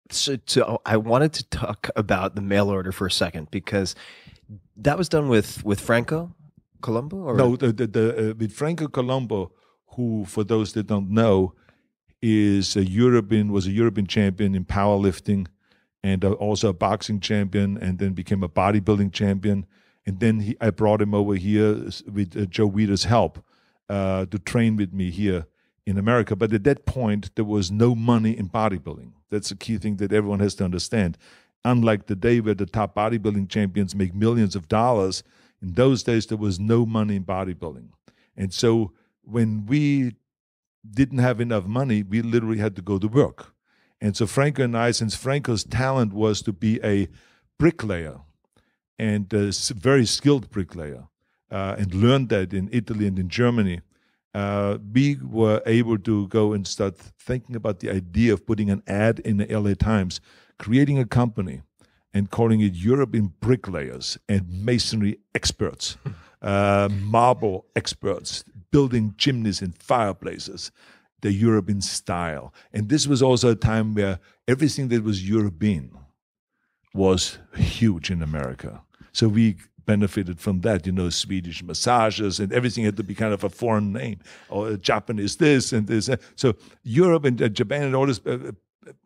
So I wanted to talk about the mail order for a second because that was done with Franco Columbo, or No, with Franco Columbo, who, for those that don't know, was a European champion in powerlifting, and also a boxing champion, and then became a bodybuilding champion. And then I brought him over here with Joe Weider's help to train with me here in America. But at that point, there was no money in bodybuilding. That's a key thing that everyone has to understand. Unlike today, where the top bodybuilding champions make millions of dollars, in those days, there was no money in bodybuilding. And so when we didn't have enough money, we literally had to go to work. And so Franco and I, since Franco's talent was to be a bricklayer, and a very skilled bricklayer, and learned that in Italy and in Germany, we were able to go and start thinking about the idea of putting an ad in the LA Times, creating a company and calling it European Bricklayers and Masonry Experts, marble experts, building chimneys and fireplaces, the European style. And this was also a time where everything that was European was huge in America. So we benefited from that, Swedish massages, and everything had to be kind of a foreign name, or Japanese this and this. So Europe and Japan and all these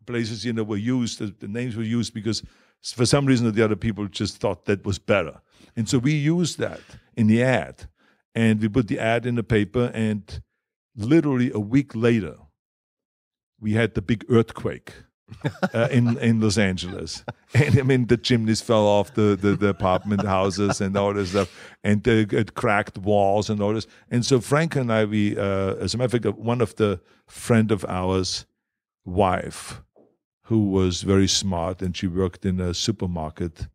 places, were used, the names were used because for some reason or the other, people just thought that was better. And so we used that in the ad, and we put the ad in the paper, and literally a week later, we had the big earthquake in Los Angeles. And I mean, the chimneys fell off the apartment houses and all this stuff, and it cracked walls and all this. And so Frank and I, we, as a matter of fact, one of the friend of ours' wife, who was very smart, and she worked in a supermarket,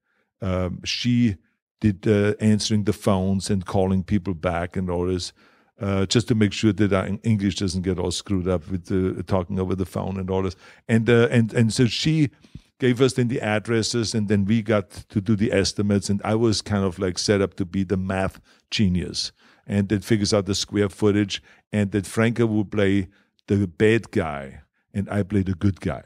she did answering the phones and calling people back and all this, just to make sure that our English doesn't get all screwed up with talking over the phone and all this. And so she gave us then the addresses, and then we got to do the estimates, and I was kind of like set up to be the math genius, and that figures out the square footage, and that Franco would play the bad guy, and I play the good guy.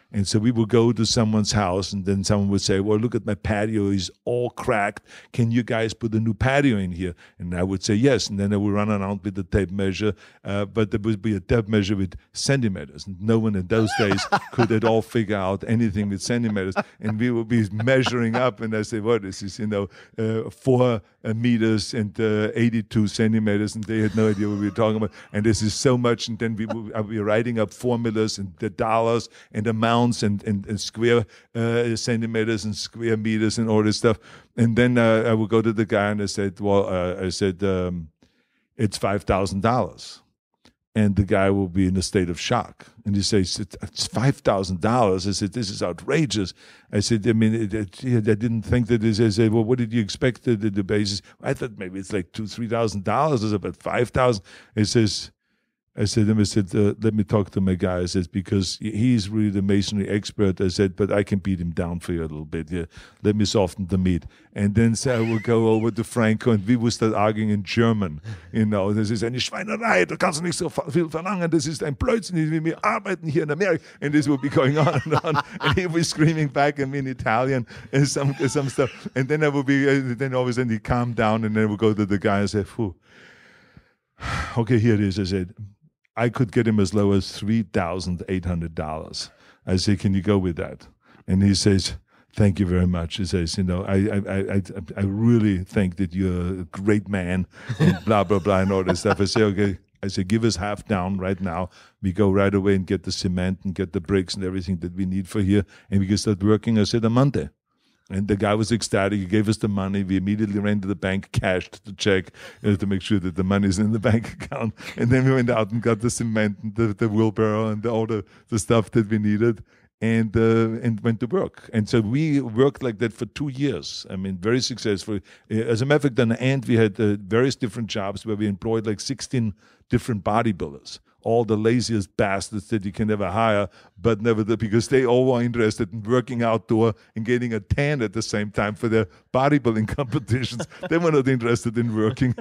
And so we would go to someone's house, and then someone would say, well, look at my patio, it's all cracked. Can you guys put a new patio in here? And I would say yes. And then I would run around with the tape measure, but there would be a tape measure with centimeters. And no one in those days could at all figure out anything with centimeters. And we would be measuring up, and I say, well, this is, 4 meters and 82 centimeters. And they had no idea what we were talking about. And this is so much. And then I would be writing up formulas and the dollars and amounts and square centimeters and square meters and all this stuff. And then I would go to the guy and I said, it's $5,000. And the guy will be in a state of shock. And he says, it's $5,000. I said, this is outrageous. I said, I mean, I didn't think that this. I said, well, what did you expect the basis? I thought maybe it's like $2,000, $3,000. I said, about $5,000. He says, I said, let me talk to my guy. I said, because he's really the masonry expert. I said, but I can beat him down for you a little bit. Yeah, let me soften the meat. And then I will go over to Franco, and we will start arguing in German. This ist eine Schweinerei, du kannst nicht so viel verlangen, das ist ein Blödsinn, wir arbeiten here in America. And this will be going on and on. And he will be screaming back at me in Italian and some stuff. And then I will be, then all of a sudden he calmed down, and then we'll go to the guy and say, phew. Okay, here it is. I said, I could get him as low as $3,800. I say, can you go with that? And he says, thank you very much. He says, I really think that you're a great man, and blah, blah, blah, and all that stuff. I say, okay. I say, give us half down right now. We go right away and get the cement and get the bricks and everything that we need for here, and we can start working, I said, on Monday. And the guy was ecstatic. He gave us the money. We immediately ran to the bank, cashed the check to make sure that the money is in the bank account. And then we went out and got the cement and the wheelbarrow and all the stuff that we needed, and went to work. And so we worked like that for 2 years. I mean, very successful. As a matter of fact, on the end, we had various different jobs where we employed like 16 different bodybuilders. All the laziest bastards that you can ever hire, but never because they all were interested in working outdoor and getting a tan at the same time for their bodybuilding competitions. They were not interested in working.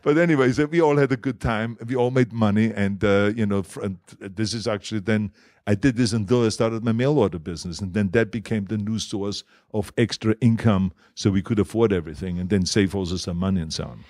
But anyways, we all had a good time. We all made money, and and this is actually then I did this until I started my mail order business, and then that became the new source of extra income, so we could afford everything, and then save also some money and so on.